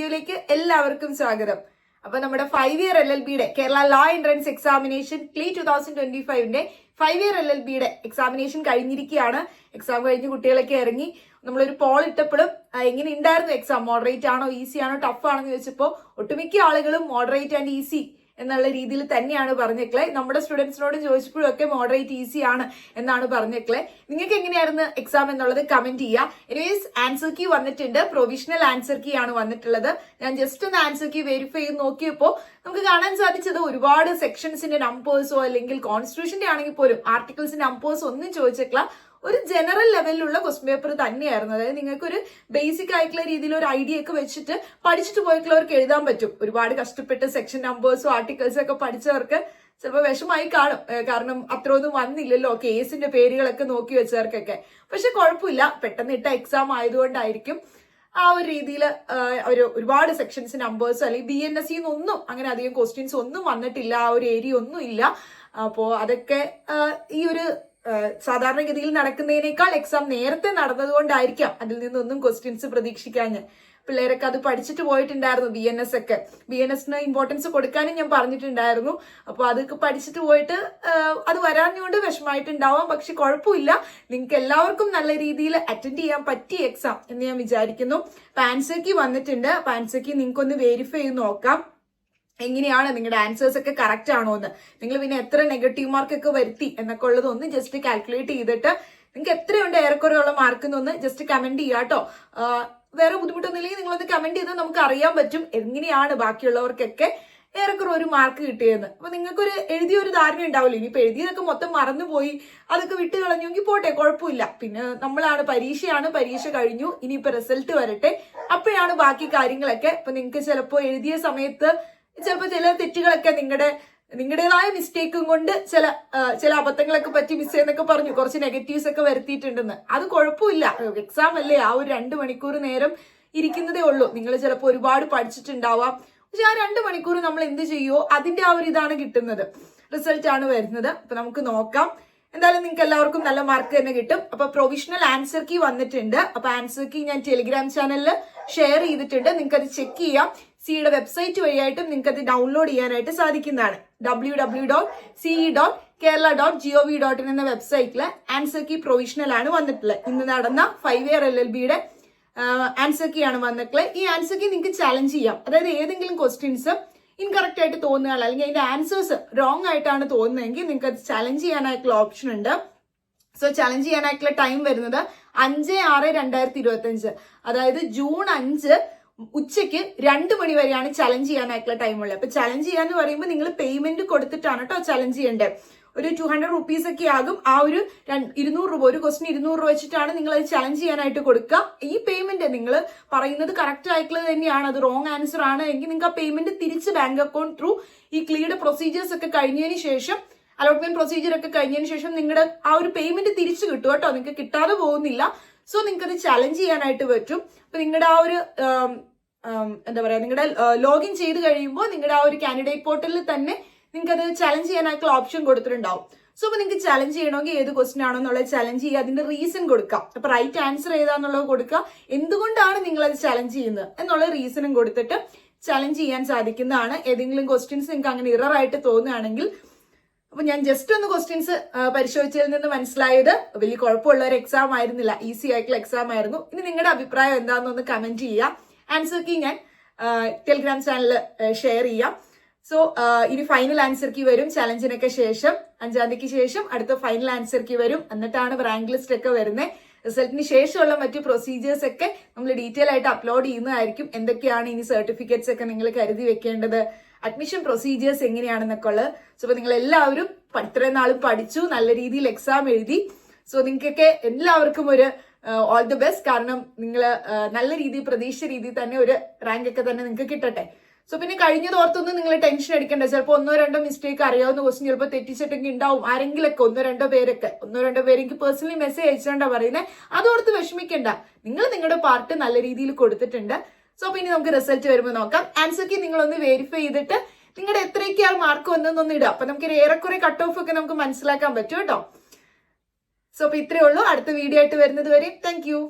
വീഡിയോയിലേക്ക് എല്ലാവർക്കും സ്വാഗതം. അപ്പൊ നമ്മുടെ 5 ഇയർ LLBയുടെ കേരള ലോ എൻട്രൻസ് എക്സാമിനേഷൻ ക്ലീ 2025ന്റെ 5 ഇയർ LLBയുടെ എക്സാമിനേഷൻ കഴിഞ്ഞിരിക്കുകയാണ്. എക്സാം കഴിഞ്ഞ് കുട്ടികളൊക്കെ ഇറങ്ങി. നമ്മളൊരു പോൾ ഇട്ടപ്പോഴും എങ്ങനെ ഉണ്ടായിരുന്നു എക്സാം, മോഡറേറ്റ് ആണോ ഈസി ആണോ ടഫ് ആണെന്ന് ചോദിച്ചപ്പോൾ ഒട്ടുമിക്ക ആളുകളും മോഡറേറ്റ് ആൻഡ് ഈസി എന്നുള്ള രീതിയിൽ തന്നെയാണ് പറഞ്ഞേക്കളെ. നമ്മുടെ സ്റ്റുഡൻസിനോട് ചോദിച്ചപ്പോഴും ഒക്കെ മോഡറേറ്റ് ഈസി ആണ് എന്നാണ് പറഞ്ഞേക്കളെ. നിങ്ങൾക്ക് എങ്ങനെയായിരുന്നു എക്സാം എന്നുള്ളത് കമന്റ് ചെയ്യുക. എനിവേസ് ആൻസർ കീ വന്നിട്ടുണ്ട്, പ്രൊവിഷണൽ ആൻസർ കീ ആണ് വന്നിട്ടുള്ളത്. ഞാൻ ജസ്റ്റ് ഒന്ന് ആൻസർ കീ വെരിഫൈ ചെയ്ത് നോക്കിയപ്പോൾ നമുക്ക് കാണാൻ സാധിച്ചത് ഒരുപാട് സെക്ഷൻസിന്റെ നമ്പേഴ്സോ അല്ലെങ്കിൽ കോൺസ്റ്റിറ്റ്യൂഷന്റെ ആണെങ്കിൽ പോലും ആർട്ടിക്കിൾസിന്റെ നമ്പേഴ്സോ ഒന്നും ചോദിച്ചേക്കള. ഒരു ജനറൽ ലെവലിലുള്ള ക്വസ്റ്റ്യൻ പേപ്പർ തന്നെയായിരുന്നു. അതായത് നിങ്ങൾക്ക് ഒരു ബേസിക് ആയിട്ടുള്ള രീതിയിൽ ഒരു ഐഡിയ ഒക്കെ വെച്ചിട്ട് പഠിച്ചിട്ട് പോയിട്ടുള്ളവർക്ക് എഴുതാൻ പറ്റും. ഒരുപാട് കഷ്ടപ്പെട്ട് സെക്ഷൻ നമ്പേഴ്സും ആർട്ടിക്കിൾസും ഒക്കെ പഠിച്ചവർക്ക് ചിലപ്പോൾ വിഷമായി കാണും, കാരണം അത്രയൊന്നും വന്നില്ലല്ലോ കേസിന്റെ പേരുകളൊക്കെ നോക്കി വെച്ചവർക്കൊക്കെ. പക്ഷെ കുഴപ്പമില്ല, പെട്ടെന്ന് ഇട്ട എക്സാം ആയതുകൊണ്ടായിരിക്കും ആ ഒരു രീതിയിൽ ഒരുപാട് സെക്ഷൻസ് നമ്പേഴ്സ് അല്ലെങ്കിൽ BNSE ഒന്നും അങ്ങനെ അധികം ക്വസ്റ്റ്യൻസ് ഒന്നും വന്നിട്ടില്ല, ആ ഒരു ഏരിയ ഒന്നും ഇല്ല. അപ്പോ അതൊക്കെ ഈ ഒരു സാധാരണഗതിയിൽ നടക്കുന്നതിനേക്കാൾ എക്സാം നേരത്തെ നടന്നതുകൊണ്ടായിരിക്കാം അതിൽ നിന്നൊന്നും ക്വസ്റ്റ്യൻസ് പ്രതീക്ഷിക്കാഞ്ഞ്. പിള്ളേരൊക്കെ അത് പഠിച്ചിട്ട് പോയിട്ടുണ്ടായിരുന്നു. BNS ഒക്കെ BNSന് ഇമ്പോർട്ടൻസ് കൊടുക്കാനും ഞാൻ പറഞ്ഞിട്ടുണ്ടായിരുന്നു. അപ്പൊ അതൊക്കെ പഠിച്ചിട്ട് പോയിട്ട് അത് വരാഞ്ഞുകൊണ്ട് വിഷമായിട്ടുണ്ടാവാം. പക്ഷെ കുഴപ്പമില്ല, നിങ്ങൾക്ക് എല്ലാവർക്കും നല്ല രീതിയിൽ അറ്റൻഡ് ചെയ്യാൻ പറ്റിയ എക്സാം എന്ന് ഞാൻ വിചാരിക്കുന്നു. അപ്പൊ ആൻസർ കീ വന്നിട്ടുണ്ട്. അപ്പൊ ആൻസർ കീ നിങ്ങൾക്ക് ഒന്ന് വെരിഫൈ ചെയ്ത് നോക്കാം എങ്ങനെയാണ് നിങ്ങളുടെ ആൻസേഴ്സ് ഒക്കെ കറക്റ്റ് ആണോ എന്ന്. നിങ്ങൾ പിന്നെ എത്ര നെഗറ്റീവ് മാർക്ക് ഒക്കെ വരുത്തി എന്നൊക്കെ ഉള്ളത് ഒന്ന് ജസ്റ്റ് കാൽക്കുലേറ്റ് ചെയ്തിട്ട് നിങ്ങൾക്ക് എത്രയുണ്ട് ഏറെക്കുറെയുള്ള മാർക്ക് എന്നൊന്ന് ജസ്റ്റ് കമന്റ് ചെയ്യുക കേട്ടോ. വേറെ ബുദ്ധിമുട്ടൊന്നുമില്ലെങ്കിൽ നിങ്ങളൊന്ന് കമന്റ് ചെയ്താൽ നമുക്ക് അറിയാൻ പറ്റും എങ്ങനെയാണ് ബാക്കിയുള്ളവർക്കൊക്കെ ഏറെക്കുറെ ഒരു മാർക്ക് കിട്ടിയെന്ന്. അപ്പൊ നിങ്ങൾക്കൊരു എഴുതിയൊരു ധാരണ ഉണ്ടാവില്ല. ഇനിയിപ്പോ എഴുതിയതൊക്കെ മൊത്തം മറന്നുപോയി അതൊക്കെ വിട്ട് കളഞ്ഞെങ്കിൽ പോട്ടെ, കുഴപ്പമില്ല. പിന്നെ നമ്മളാണ് പരീക്ഷ കഴിഞ്ഞു, ഇനിയിപ്പോ റിസൾട്ട് വരട്ടെ, അപ്പോഴാണ് ബാക്കി കാര്യങ്ങളൊക്കെ. അപ്പൊ നിങ്ങൾക്ക് ചിലപ്പോ എഴുതിയ സമയത്ത് ചിലപ്പോൾ ചില തെറ്റുകളൊക്കെ നിങ്ങളുടേതായ മിസ്റ്റേക്കും കൊണ്ട് ചില അബദ്ധങ്ങളൊക്കെ പറ്റി മിസ് ചെയ്യുന്നൊക്കെ പറഞ്ഞു കുറച്ച് നെഗറ്റീവ്സ് ഒക്കെ വരുത്തിയിട്ടുണ്ടെന്ന്. അത് കുഴപ്പമില്ല, എക്സാം അല്ലേ, ആ ഒരു 2 മണിക്കൂർ നേരം ഇരിക്കുന്നതേ ഉള്ളൂ. നിങ്ങൾ ചിലപ്പോൾ ഒരുപാട് പഠിച്ചിട്ടുണ്ടാവാം, പക്ഷെ ആ 2 മണിക്കൂർ നമ്മൾ എന്ത് ചെയ്യുമോ അതിന്റെ ആ ഒരു ഇതാണ് കിട്ടുന്നത്, റിസൾട്ട് ആണ് വരുന്നത്. അപ്പൊ നമുക്ക് നോക്കാം. എന്തായാലും നിങ്ങൾക്ക് എല്ലാവർക്കും നല്ല മാർക്ക് തന്നെ കിട്ടും. അപ്പൊ പ്രൊവിഷണൽ ആൻസർ കീ വന്നിട്ടുണ്ട്. അപ്പൊ ആൻസർ കീ ഞാൻ ടെലിഗ്രാം ചാനലിൽ ഷെയർ ചെയ്തിട്ടുണ്ട്, നിങ്ങൾക്ക് അത് ചെക്ക് ചെയ്യാം. സിയുടെ വെബ്സൈറ്റ് വഴിയായിട്ടും നിങ്ങൾക്ക് അത് ഡൗൺലോഡ് ചെയ്യാനായിട്ട് സാധിക്കുന്നതാണ്. www.ce.kerala.gov.in എന്ന വെബ്സൈറ്റിൽ ആൻസർ കീ പ്രൊവിഷണൽ ആണ് വന്നിട്ടുള്ളത്. ഇന്ന് നടന്ന 5 ഇയർ LLBയുടെ ആൻസർ കീ ആണ് വന്നിട്ടുള്ളത്. ഈ ആൻസർ കീ നിങ്ങൾക്ക് ചലഞ്ച് ചെയ്യാം. അതായത് ഏതെങ്കിലും ക്വസ്റ്റ്യൻസ് ഇൻകറക്റ്റ് ആയിട്ട് തോന്നുകയാണ് അല്ലെങ്കിൽ അതിന്റെ ആൻസേഴ്സ് റോങ് ആയിട്ടാണ് തോന്നുന്നതെങ്കിൽ നിങ്ങൾക്ക് അത് ചലഞ്ച് ചെയ്യാനായിട്ടുള്ള ഓപ്ഷൻ ഉണ്ട്. സോ ചലഞ്ച് ചെയ്യാനായിട്ടുള്ള ടൈം വരുന്നത് 5/6/2025, അതായത് ജൂൺ 5 ഉച്ചയ്ക്ക് 2 മണി വരെയാണ് ചലഞ്ച് ചെയ്യാനായിട്ടുള്ള ടൈം ഉള്ളത്. അപ്പൊ ചലഞ്ച് ചെയ്യാന്ന് പറയുമ്പോൾ നിങ്ങൾ പേയ്മെന്റ് കൊടുത്തിട്ടാണ് കേട്ടോ ചലഞ്ച് ചെയ്യേണ്ടത്. ഒരു 200 റുപ്പീസ് ഒക്കെ ആകും. ആ ഒരു 200 രൂപ, ഒരു ക്വസ്റ്റിന് 200 രൂപ വെച്ചിട്ടാണ് നിങ്ങൾ അത് ചലഞ്ച് ചെയ്യാനായിട്ട് കൊടുക്കുക. ഈ പേയ്മെന്റ് നിങ്ങൾ പറയുന്നത് കറക്റ്റ് ആയിട്ടുള്ളത് തന്നെയാണ്, അത് റോങ് ആൻസർ ആണ് എങ്കിൽ നിങ്ങൾക്ക് ആ പേയ്മെന്റ് തിരിച്ച് ബാങ്ക് അക്കൗണ്ട് ത്രൂ ഈ ക്ലീയുടെ പ്രൊസീജിയേഴ്സ് ഒക്കെ കഴിഞ്ഞതിന് ശേഷം, അലോട്ട്മെന്റ് പ്രൊസീജിയർ ഒക്കെ കഴിഞ്ഞതിന് ശേഷം നിങ്ങളുടെ ആ ഒരു പേയ്മെന്റ് തിരിച്ചു കിട്ടും കേട്ടോ, നിങ്ങൾക്ക് കിട്ടാതെ പോകുന്നില്ല. സോ നിങ്ങൾക്ക് അത് ചലഞ്ച് ചെയ്യാനായിട്ട് പറ്റും. അപ്പൊ നിങ്ങളുടെ ആ ഒരു എന്താ പറയാ, നിങ്ങളുടെ ലോഗിൻ ചെയ്ത് കഴിയുമ്പോൾ നിങ്ങളുടെ ആ ഒരു കാൻഡിഡേറ്റ് പോർട്ടലിൽ തന്നെ നിങ്ങൾക്ക് അത് ചലഞ്ച് ചെയ്യാനായിട്ടുള്ള ഓപ്ഷൻ കൊടുത്തിട്ടുണ്ടാവും. സോ അപ്പൊ നിങ്ങൾക്ക് ചലഞ്ച് ചെയ്യണമെങ്കിൽ ഏത് ക്വസ്റ്റൻ ആണോ എന്നുള്ളത് ചലഞ്ച് ചെയ്യുക, അതിന്റെ റീസൺ കൊടുക്കാം. അപ്പൊ റൈറ്റ് ആൻസർ ഏതാന്നുള്ളത് കൊടുക്കുക, എന്തുകൊണ്ടാണ് നിങ്ങൾ അത് ചലഞ്ച് ചെയ്യുന്നത് എന്നുള്ള റീസണും കൊടുത്തിട്ട് ചലഞ്ച് ചെയ്യാൻ സാധിക്കുന്നതാണ്. ഏതെങ്കിലും ക്വസ്റ്റ്യൻസ് നിങ്ങൾക്ക് അങ്ങനെ ഇറർ ആയിട്ട് തോന്നുകയാണെങ്കിൽ, അപ്പൊ ഞാൻ ജസ്റ്റ് ഒന്ന് ക്വസ്റ്റ്യൻസ് പരിശോധിച്ചതിൽ നിന്ന് മനസ്സിലായത് വലിയ കുഴപ്പമുള്ള ഒരു എക്സാം ആയിരുന്നില്ല, ഈസി ആയിട്ടുള്ള എക്സാം ആയിരുന്നു. ഇനി നിങ്ങളുടെ അഭിപ്രായം എന്താണെന്നൊന്ന് കമന്റ് ചെയ്യുക. ആൻസർ കീ ഞാൻ ടെലിഗ്രാം ചാനലിൽ ഷെയർ ചെയ്യാം. സോ ഇനി ഫൈനൽ ആൻസർ കീ വരും ചലഞ്ചിനൊക്കെ ശേഷം, 5-ാം തീയതിക്ക് ശേഷം അടുത്ത ഫൈനൽ ആൻസർ കീ വരും. എന്നിട്ടാണ് റാങ്ക് ലിസ്റ്റ് ഒക്കെ വരുന്നത്. റിസൾട്ടിന് ശേഷമുള്ള മറ്റു പ്രൊസീജിയേഴ്സ് ഒക്കെ നമ്മൾ ഡീറ്റെയിൽ ആയിട്ട് അപ്ലോഡ് ചെയ്യുന്നതായിരിക്കും. എന്തൊക്കെയാണ് ഇനി സർട്ടിഫിക്കറ്റ്സ് ഒക്കെ നിങ്ങൾ കരുതി വെക്കേണ്ടത്, അഡ്മിഷൻ പ്രൊസീജിയേഴ്സ് എങ്ങനെയാണെന്നൊക്കെ ഉള്ളത്. സോ അപ്പൊ നിങ്ങൾ എല്ലാവരും ഇത്രയും നാളും പഠിച്ചു, നല്ല രീതിയിൽ എക്സാം എഴുതി. സോ നിങ്ങൾക്കൊക്കെ എല്ലാവർക്കും ഒരു ഓൾ ദി ബെസ്റ്റ്. കാരണം നിങ്ങൾ നല്ല രീതിയിൽ പ്രതീക്ഷ രീതിയിൽ തന്നെ ഒരു റാങ്ക് ഒക്കെ തന്നെ നിങ്ങൾക്ക് കിട്ടട്ടെ. സോ പിന്നെ കഴിഞ്ഞത് ഓർത്തൊന്നും നിങ്ങൾ ടെൻഷൻ അടിക്കണ്ട. ചിലപ്പോൾ 1-2 മിസ്റ്റേക്ക് അറിയാവുന്ന ക്വസ്റ്റ്യൻ ചിലപ്പോൾ തെറ്റിച്ചിട്ടെങ്കിൽ ഉണ്ടാവും ആരെങ്കിലൊക്കെ, 1-2 പേര് എനിക്ക് പേഴ്സണലി മെസ്സേജ് അയച്ചുകൊണ്ടാ പറയുന്നത്. അതോർത്ത് വിഷമിക്കണ്ട, നിങ്ങൾ നിങ്ങളുടെ പാർട്ട് നല്ല രീതിയിൽ കൊടുത്തിട്ടുണ്ട്. സോ അപ്പൊ ഇനി നമുക്ക് റിസൾട്ട് വരുമ്പോൾ നോക്കാം. ആൻസർ കീ നിങ്ങളൊന്ന് വെരിഫൈ ചെയ്തിട്ട് നിങ്ങളുടെ എത്രയൊക്കെയാണ് മാർക്ക് വന്നതെന്നൊന്ന് ഇടുക. അപ്പൊ നമുക്ക് ഏറെക്കുറെ കട്ട് ഓഫ് ഒക്കെ നമുക്ക് മനസ്സിലാക്കാൻ പറ്റും കേട്ടോ. സോ അപ്പൊ ഇത്രയേ ഉള്ളൂ. അടുത്ത വീഡിയോ ആയിട്ട് വരുന്നത് വരെ താങ്ക് യു.